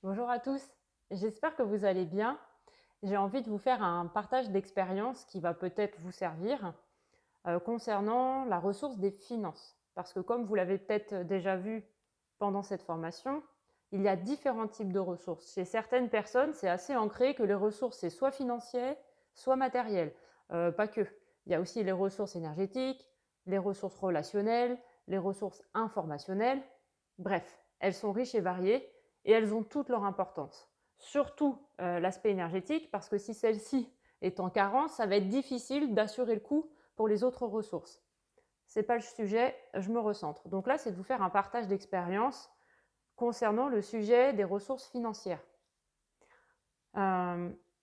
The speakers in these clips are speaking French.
Bonjour à tous, j'espère que vous allez bien. J'ai envie de vous faire un partage d'expérience qui va peut-être vous servir concernant la ressource des finances. Parce que comme vous l'avez peut-être déjà vu pendant cette formation, il y a différents types de ressources. Chez certaines personnes, c'est assez ancré que les ressources, c'est soit financières, soit matérielles. Pas que. Il y a aussi les ressources énergétiques, les ressources relationnelles, les ressources informationnelles. Bref, elles sont riches et variées et elles ont toute leur importance. Surtout l'aspect énergétique, parce que si celle-ci est en carence, ça va être difficile d'assurer le coup pour les autres ressources. Ce n'est pas le sujet, je me recentre. Donc là, c'est de vous faire un partage d'expérience concernant le sujet des ressources financières.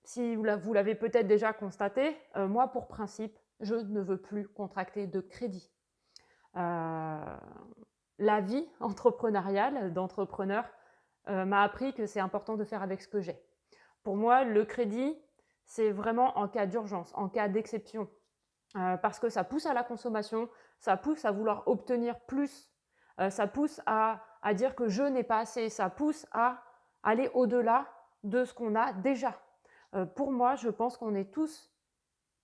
Si vous l'avez peut-être déjà constaté, moi, pour principe, je ne veux plus contracter de crédit. La vie entrepreneuriale d'entrepreneur m'a appris que c'est important de faire avec ce que j'ai. Pour moi, le crédit, c'est vraiment en cas d'urgence, en cas d'exception, parce que ça pousse à la consommation, ça pousse à vouloir obtenir plus, ça pousse à dire que je n'ai pas assez, ça pousse à aller au-delà de ce qu'on a déjà. Pour moi, je pense qu'on est tous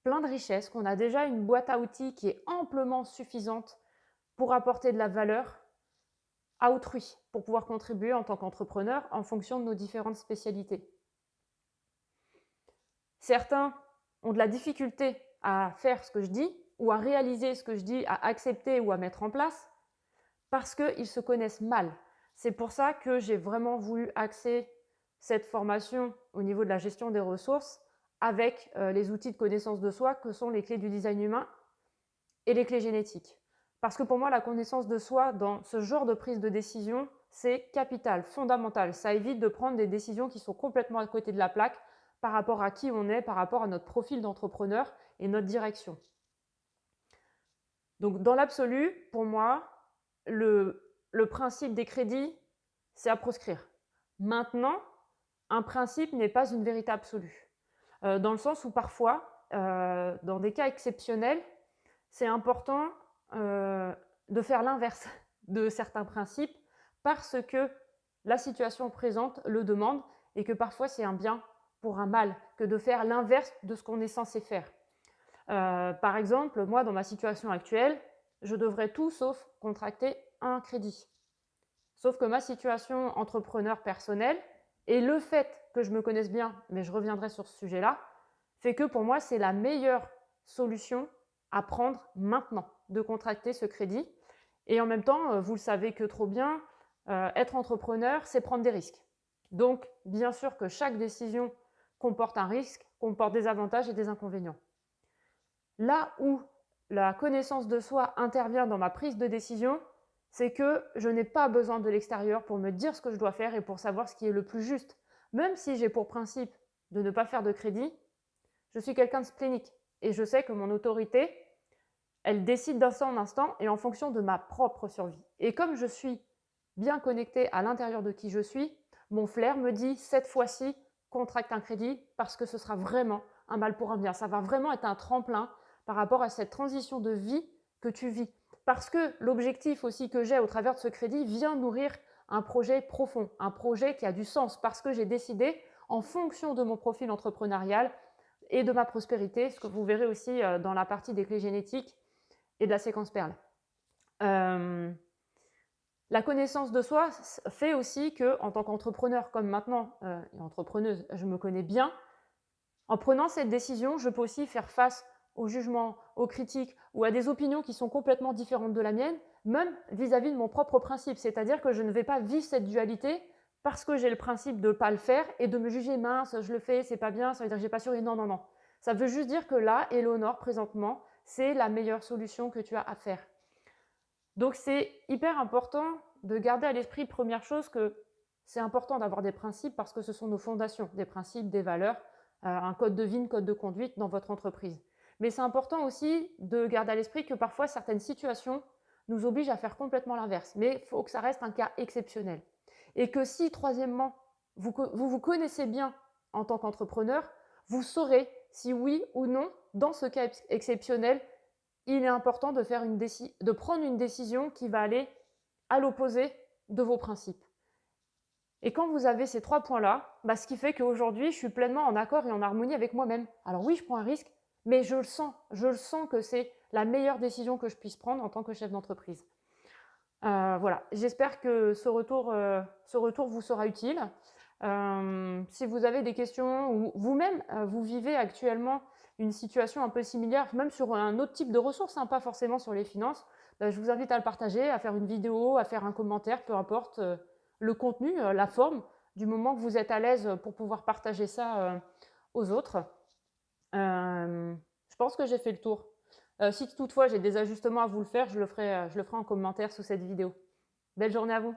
plein de richesses, qu'on a déjà une boîte à outils qui est amplement suffisante pour apporter de la valeur à autrui, pour pouvoir contribuer en tant qu'entrepreneur en fonction de nos différentes spécialités. Certains ont de la difficulté à faire ce que je dis ou à réaliser ce que je dis, à accepter ou à mettre en place parce qu'ils se connaissent mal. C'est pour ça que j'ai vraiment voulu axer cette formation au niveau de la gestion des ressources avec les outils de connaissance de soi que sont les clés du design humain et les clés génétiques. Parce que pour moi, la connaissance de soi dans ce genre de prise de décision, c'est capital, fondamental. Ça évite de prendre des décisions qui sont complètement à côté de la plaque par rapport à qui on est, par rapport à notre profil d'entrepreneur et notre direction. Donc dans l'absolu, pour moi, le principe des crédits, c'est à proscrire. Maintenant, un principe n'est pas une vérité absolue. Dans le sens où parfois, dans des cas exceptionnels, c'est important de faire l'inverse de certains principes parce que la situation présente le demande et que parfois c'est un bien pour un mal que de faire l'inverse de ce qu'on est censé faire. Par exemple, moi, dans ma situation actuelle, je devrais tout sauf contracter un crédit. Sauf que ma situation entrepreneur personnelle et le fait que je me connaisse bien, mais je reviendrai sur ce sujet-là, fait que pour moi, c'est la meilleure solution à prendre maintenant, de contracter ce crédit. Et en même temps, vous le savez que trop bien, être entrepreneur, c'est prendre des risques. Donc, bien sûr que chaque décision comporte un risque, comporte des avantages et des inconvénients. Là où la connaissance de soi intervient dans ma prise de décision, c'est que je n'ai pas besoin de l'extérieur pour me dire ce que je dois faire et pour savoir ce qui est le plus juste. Même si j'ai pour principe de ne pas faire de crédit, je suis quelqu'un de splénique et je sais que mon autorité, elle décide d'instant en instant et en fonction de ma propre survie. Et comme je suis bien connectée à l'intérieur de qui je suis, mon flair me dit cette fois-ci, contracte un crédit parce que ce sera vraiment un mal pour un bien. Ça va vraiment être un tremplin par rapport à cette transition de vie que tu vis. Parce que l'objectif aussi que j'ai au travers de ce crédit vient nourrir un projet profond, un projet qui a du sens parce que j'ai décidé, en fonction de mon profil entrepreneurial et de ma prospérité, ce que vous verrez aussi dans la partie des clés génétiques et de la séquence Perle. La connaissance de soi fait aussi que, en tant qu'entrepreneur, comme maintenant, et entrepreneuse, je me connais bien. En prenant cette décision, je peux aussi faire face aux jugements, aux critiques ou à des opinions qui sont complètement différentes de la mienne, même vis-à-vis de mon propre principe. C'est-à-dire que je ne vais pas vivre cette dualité parce que j'ai le principe de ne pas le faire et de me juger mince, je le fais, c'est pas bien, ça veut dire que j'ai pas suré. Non, non, non. Ça veut juste dire que là, Eleonore, présentement, c'est la meilleure solution que tu as à faire. Donc c'est hyper important de garder à l'esprit, première chose, que c'est important d'avoir des principes parce que ce sont nos fondations, des principes, des valeurs, un code de vie, un code de conduite dans votre entreprise. Mais c'est important aussi de garder à l'esprit que parfois certaines situations nous obligent à faire complètement l'inverse. Mais il faut que ça reste un cas exceptionnel. Et que si, troisièmement, vous connaissez bien en tant qu'entrepreneur, vous saurez si oui ou non, dans ce cas exceptionnel, il est important de prendre une décision qui va aller à l'opposé de vos principes. Et quand vous avez ces 3 points-là, bah, ce qui fait qu'aujourd'hui, je suis pleinement en accord et en harmonie avec moi-même. Alors oui, je prends un risque, mais je le sens que c'est la meilleure décision que je puisse prendre en tant que chef d'entreprise. Voilà, j'espère que ce retour vous sera utile. Si vous avez des questions ou vous-même, vous vivez actuellement une situation un peu similaire, même sur un autre type de ressources, hein, pas forcément sur les finances, je vous invite à le partager, à faire une vidéo, à faire un commentaire, peu importe le contenu, la forme, du moment que vous êtes à l'aise pour pouvoir partager ça aux autres. Je pense que j'ai fait le tour. Si toutefois j'ai des ajustements à vous le faire, je le ferai en commentaire sous cette vidéo. Belle journée à vous!